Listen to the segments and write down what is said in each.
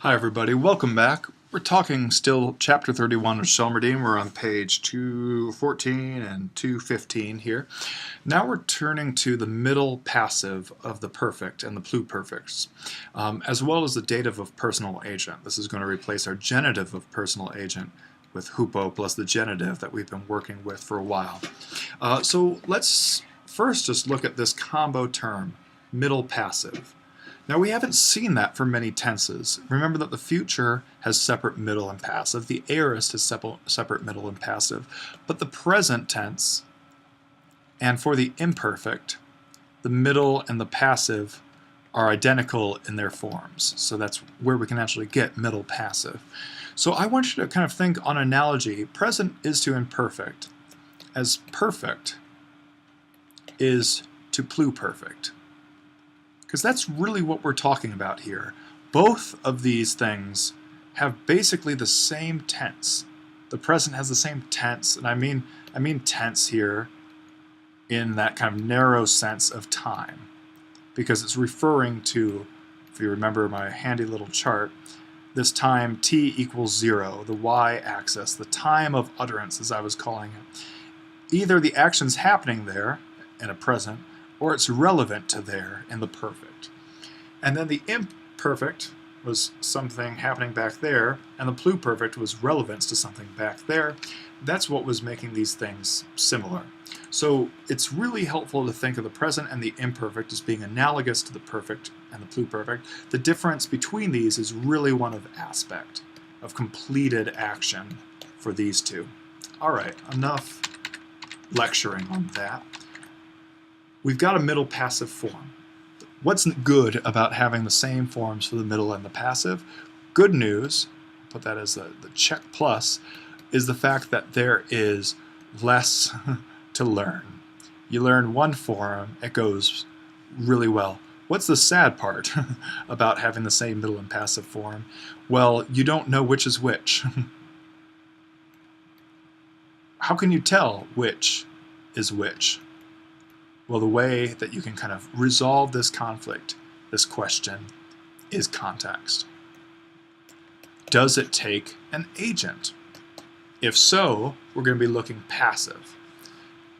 Hi everybody, welcome back. We're talking still chapter 31 of Shelmerdine. We're on page 214 and 215 here. Now we're turning to the middle passive of the perfect and the pluperfects, as well as the dative of personal agent. This is going to replace our genitive of personal agent with hupo plus the genitive that we've been working with for a while. So let's first just look at this combo term, middle passive. Now we haven't seen that for many tenses. Remember that the future has separate middle and passive. The aorist has separate middle and passive. But the present tense, and for the imperfect, the middle and the passive are identical in their forms. So that's where we can actually get middle passive. So I want you to kind of think on analogy. Present is to imperfect, as perfect is to pluperfect. Because that's really what we're talking about here. Both of these things have basically the same tense. The present has the same tense, and I mean tense here in that kind of narrow sense of time, because it's referring to, if you remember my handy little chart, this time t equals 0, the y-axis, the time of utterance as I was calling it. Either the action's happening there in a present, or it's relevant to there in the perfect. And then the imperfect was something happening back there, and the pluperfect was relevance to something back there. That's what was making these things similar. So it's really helpful to think of the present and the imperfect as being analogous to the perfect and the pluperfect. The difference between these is really one of aspect, of completed action for these two. All right, enough lecturing on that. We've got a middle passive form. What's good about having the same forms for the middle and the passive? Good news, put that as the check plus, is the fact that there is less to learn. You learn one form, it goes really well. What's the sad part about having the same middle and passive form? Well, you don't know which is which. How can you tell which is which? Well, the way that you can kind of resolve this conflict, this question, is context. Does it take an agent? If so, we're going to be looking passive.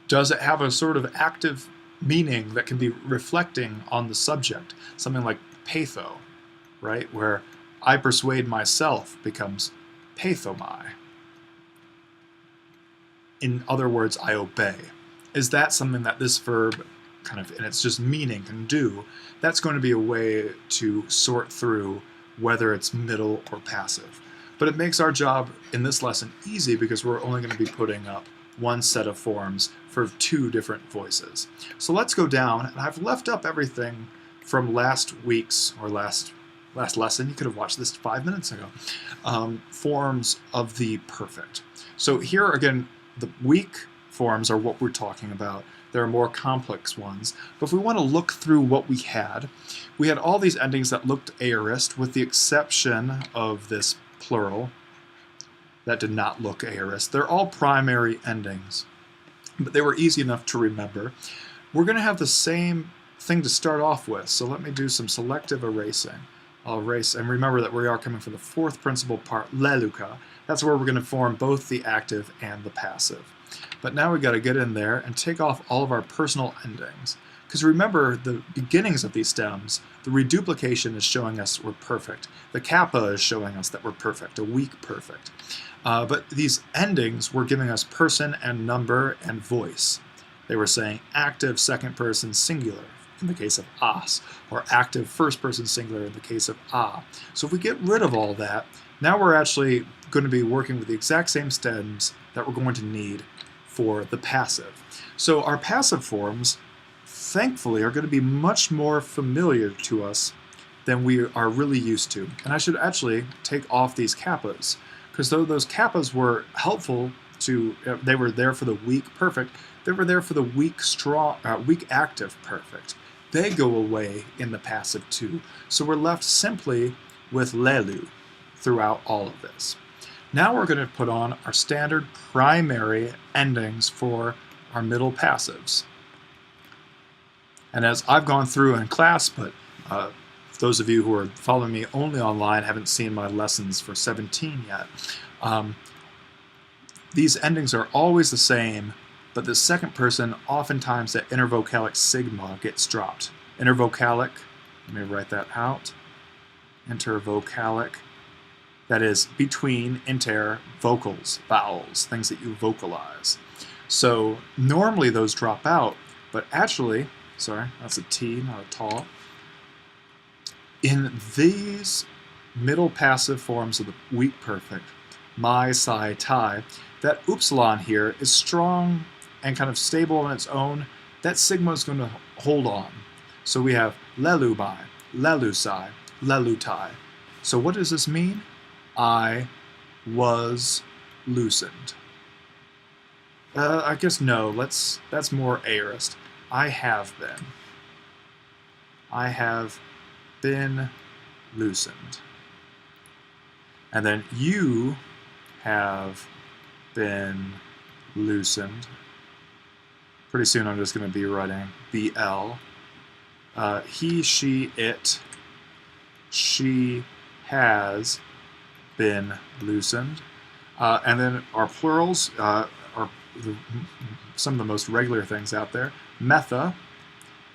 Does it have a sort of active meaning that can be reflecting on the subject? Something like patho, right? Where I persuade myself becomes pathomai. In other words, I obey. Is that something that this verb kind of, in its just meaning, can do? That's going to be a way to sort through whether it's middle or passive. But it makes our job in this lesson easy because we're only going to be putting up one set of forms for two different voices. So let's go down, and I've left up everything from last week's or last lesson. You could have watched this 5 minutes ago. Forms of the perfect. So here again, the weak forms are what we're talking about. There are more complex ones. But if we want to look through what we had all these endings that looked aorist, with the exception of this plural that did not look aorist. They're all primary endings, but they were easy enough to remember. We're going to have the same thing to start off with, so let me do some selective erasing. I'll erase, and remember that we are coming from the fourth principal part, leluca. That's where we're going to form both the active and the passive. But now we've got to get in there and take off all of our personal endings. Because remember, the beginnings of these stems, the reduplication is showing us we're perfect. The kappa is showing us that we're perfect, a weak perfect. But these endings were giving us person and number and voice. They were saying active second person singular in the case of as, or active first person singular in the case of a. So if we get rid of all that, now we're actually going to be working with the exact same stems that we're going to need for the passive. So our passive forms, thankfully, are going to be much more familiar to us than we are really used to. And I should actually take off these kappas, because though those kappas were helpful to, they were there for the weak perfect, they were there for the weak active perfect. They go away in the passive too. So we're left simply with lelu throughout all of this. Now we're going to put on our standard primary endings for our middle passives. And as I've gone through in class, but those of you who are following me only online haven't seen my lessons for 17 yet. These endings are always the same, but the second person, oftentimes that intervocalic sigma gets dropped. Intervocalic, let me write that out. Intervocalic, that is between inter vocals, vowels, things that you vocalize. So normally those drop out, but actually, sorry, that's a T, not a ta. In these middle passive forms of the weak perfect, my, psi, tai, that upsilon here is strong and kind of stable on its own. That sigma is going to hold on. So we have lelu mai, lelu psi, lelu tai. So what does this mean? I was loosened. I guess no, that's more aorist. I have been. I have been loosened. And then you have been loosened. Pretty soon I'm just going to be writing BL. He, she, it, she has been loosened. And then our plurals are some of the most regular things out there. Metha,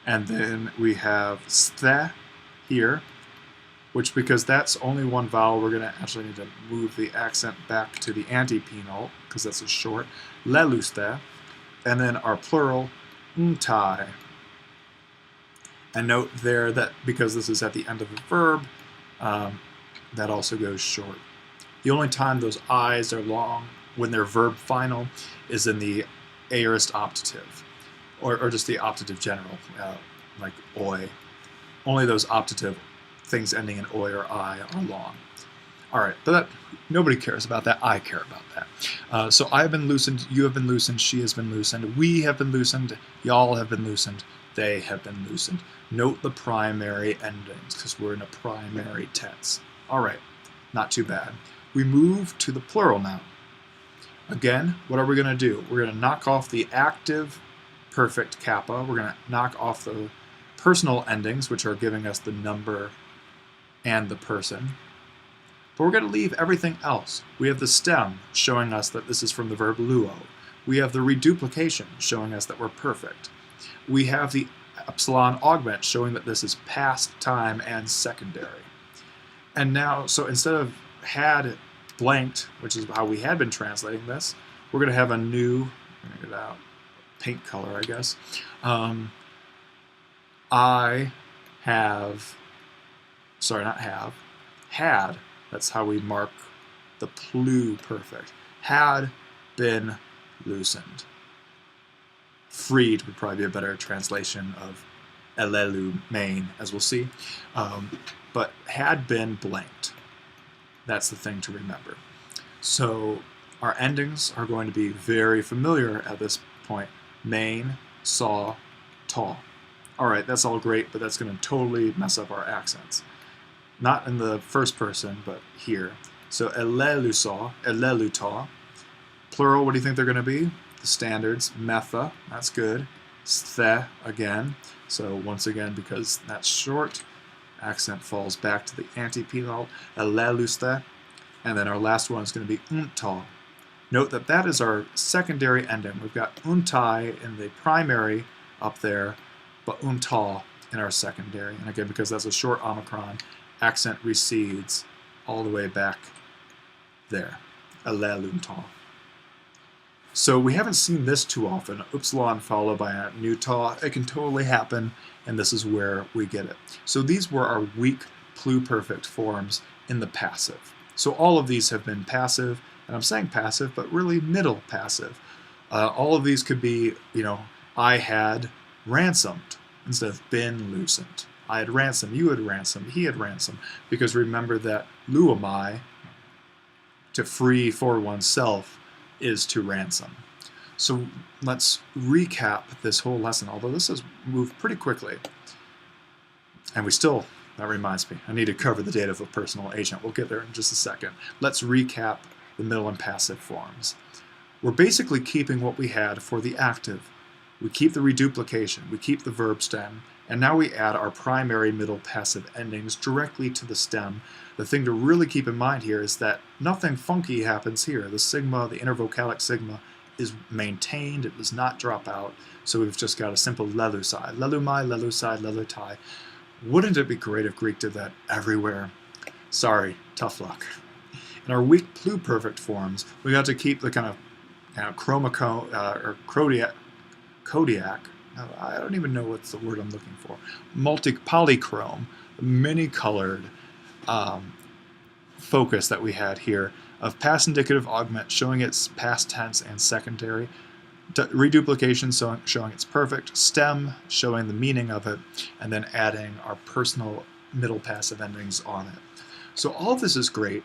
and then we have sthe here, which because that's only one vowel, we're going to actually need to move the accent back to the antepenult, because that's a short. Leluste, and then our plural, untai. And note there that because this is at the end of a verb, that also goes short. The only time those I's are long when they're verb final is in the aorist optative, or just the optative general, like oi. Only those optative things ending in oi or I are long. All right, but nobody cares about that. I care about that. So I have been loosened, you have been loosened, she has been loosened, we have been loosened, y'all have been loosened, they have been loosened. Note the primary endings, because we're in a primary tense. All right, not too bad. We move to the plural now. Again, what are we going to do? We're going to knock off the active perfect kappa. We're going to knock off the personal endings, which are giving us the number and the person. But we're going to leave everything else. We have the stem showing us that this is from the verb luo. We have the reduplication showing us that we're perfect. We have the epsilon augment showing that this is past time and secondary. And now, so instead of had blanked, which is how we had been translating this, we're going to have a new, get it out, paint color, I guess. I have, sorry, not have, had, that's how we mark the pluperfect, had been loosened. Freed would probably be a better translation of elelu main, as we'll see, but had been blanked. That's the thing to remember. So our endings are going to be very familiar at this point. Main, saw, ta. All right, that's all great, but that's going to totally mess up our accents. Not in the first person, but here. So elelu saw, elelu ta. Plural, what do you think they're going to be? The standards, metha, that's good. Sthe, again. So once again, because that's short, accent falls back to the antepenult, eleluste, and then our last one is going to be unta. Note that that is our secondary ending. We've got untai in the primary up there, but unta in our secondary. And again, because that's a short omicron, accent recedes all the way back there, elelunta. So we haven't seen this too often, upsilon followed by a new ta. It can totally happen, and this is where we get it. So these were our weak pluperfect forms in the passive. So all of these have been passive, and I'm saying passive, but really middle passive. All of these could be, I had ransomed instead of been loosened. I had ransomed, you had ransomed, he had ransomed, because remember that luamai, to free for oneself, is to ransom. So let's recap this whole lesson, although this has moved pretty quickly. And that reminds me, I need to cover the dative of personal agent. We'll get there in just a second. Let's recap the middle and passive forms. We're basically keeping what we had for the active. We keep the reduplication, we keep the verb stem, and now we add our primary middle passive endings directly to the stem. The thing to really keep in mind here is that nothing funky happens here. The sigma, the intervocalic sigma, is maintained, it does not drop out, so we've just got a simple lelusai. Lelumai, lelusai, lelutai. Wouldn't it be great if Greek did that everywhere? Sorry, tough luck. In our weak pluperfect forms, we got to keep the kind of or Kodiak. I don't even know what's the word I'm looking for. Polychrome, many-colored focus that we had here of past indicative augment showing its past tense and secondary, reduplication showing its perfect, stem showing the meaning of it, and then adding our personal middle passive endings on it. So all of this is great,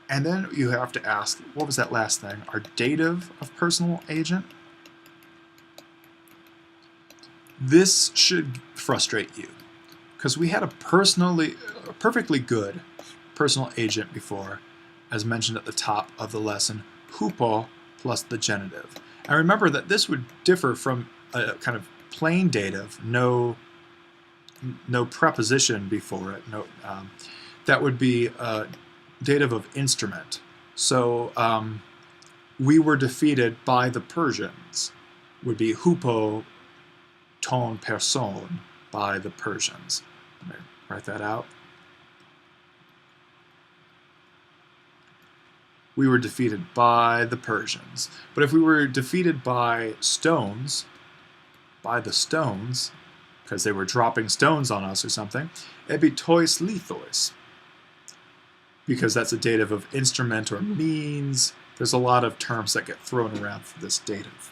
and then you have to ask, what was that last thing? Our dative of personal agent? This should frustrate you, because we had a perfectly good personal agent before, as mentioned at the top of the lesson, hupo plus the genitive. And remember that this would differ from a kind of plain dative, no preposition before it. That would be a dative of instrument. So we were defeated by the Persians, would be hupo ton person, by the Persians. Let me write that out. We were defeated by the Persians. But if we were defeated by stones, because they were dropping stones on us or something, it'd be tois lithois, because that's a dative of instrument or means. There's a lot of terms that get thrown around for this dative.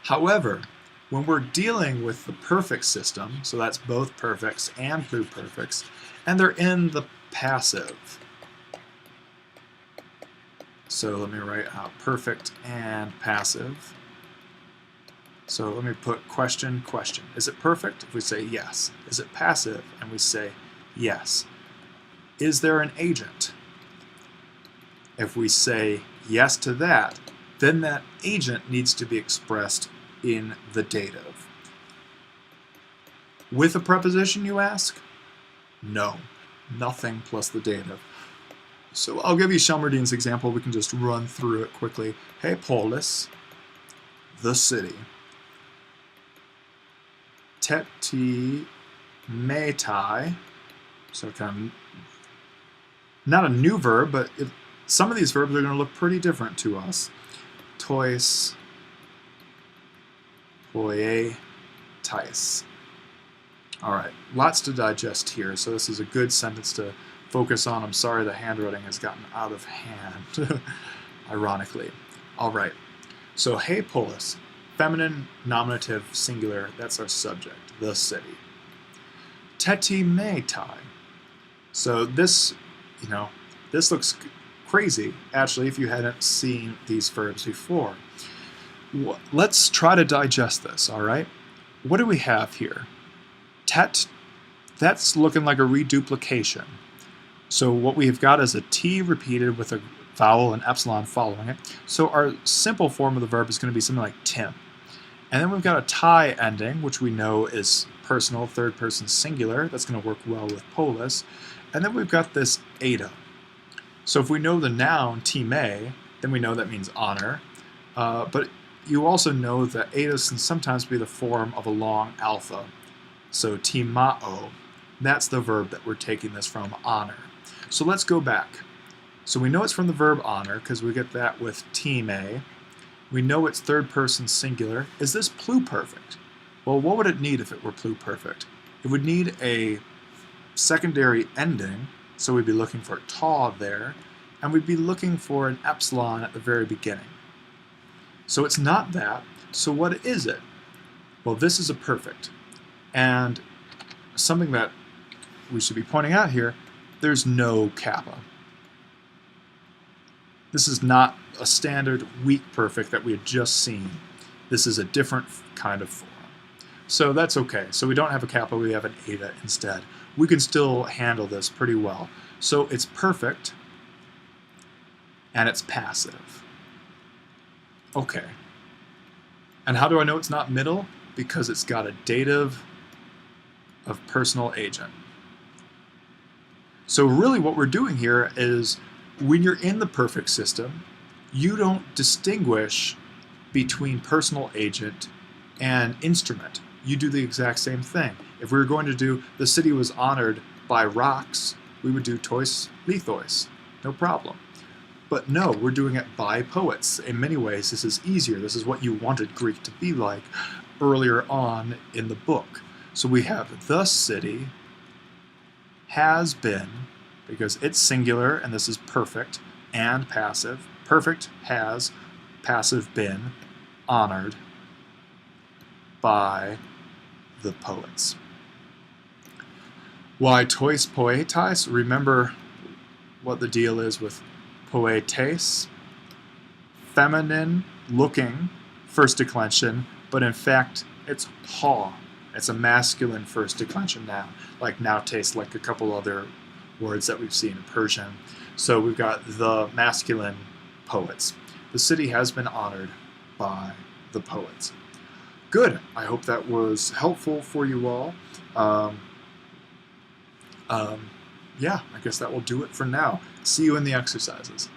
However, when we're dealing with the perfect system, so that's both perfects and pluperfects, and they're in the passive. So let me write out perfect and passive. So let me put question, question. Is it perfect? If we say yes. Is it passive? And we say yes. Is there an agent? If we say yes to that, then that agent needs to be expressed in the dative. With a preposition, you ask? No, nothing plus the dative. So I'll give you Shelmerdine's example. We can just run through it quickly. Hey, polis, the city. Teti metai, so kind of not a new verb, but some of these verbs are going to look pretty different to us. Tois, poie, tais. All right, lots to digest here, so this is a good sentence to focus on. I'm sorry the handwriting has gotten out of hand, ironically. All right, so hey polis, feminine, nominative, singular, that's our subject, the city. Teti metai. So this, this looks crazy, actually, if you hadn't seen these verbs before. Let's try to digest this, all right? What do we have here? Tet, that's looking like a reduplication. So what we've got is a T repeated with a vowel and epsilon following it. So our simple form of the verb is going to be something like Tim. And then we've got a tie ending, which we know is personal, third person singular. That's going to work well with polis. And then we've got this eta. So if we know the noun time, then we know that means honor. But you also know that eta can sometimes be the form of a long alpha. So timao, that's the verb that we're taking this from, honor. So let's go back. So we know it's from the verb honor because we get that with time. We know it's third person singular. Is this pluperfect? Well, what would it need if it were pluperfect? It would need a secondary ending, so we'd be looking for ta there, and we'd be looking for an epsilon at the very beginning. So it's not that. So what is it? Well, this is a perfect. And something that we should be pointing out here, there's no kappa. This is not a standard weak perfect that we had just seen. This is a different kind of form. So that's okay. So we don't have a kappa, we have an eta instead. We can still handle this pretty well. So it's perfect, and it's passive. Okay. And how do I know it's not middle? Because it's got a dative of personal agent. So really what we're doing here is when you're in the perfect system, you don't distinguish between personal agent and instrument. You do the exact same thing. If we were going to do the city was honored by rocks, we would do tois lithois, no problem. But no, we're doing it by poets. In many ways, this is easier. This is what you wanted Greek to be like earlier on in the book. So we have the city has been, because it's singular and this is perfect and passive. Perfect has, passive been, honored by the poets. Why tois poetais? Remember what the deal is with poetes. Feminine looking first declension, but in fact it's ha. It's a masculine first declension now, like nautes, like a couple other words that we've seen in Persian. So we've got the masculine poets. The city has been honored by the poets. Good. I hope that was helpful for you all. Yeah, I guess that will do it for now. See you in the exercises.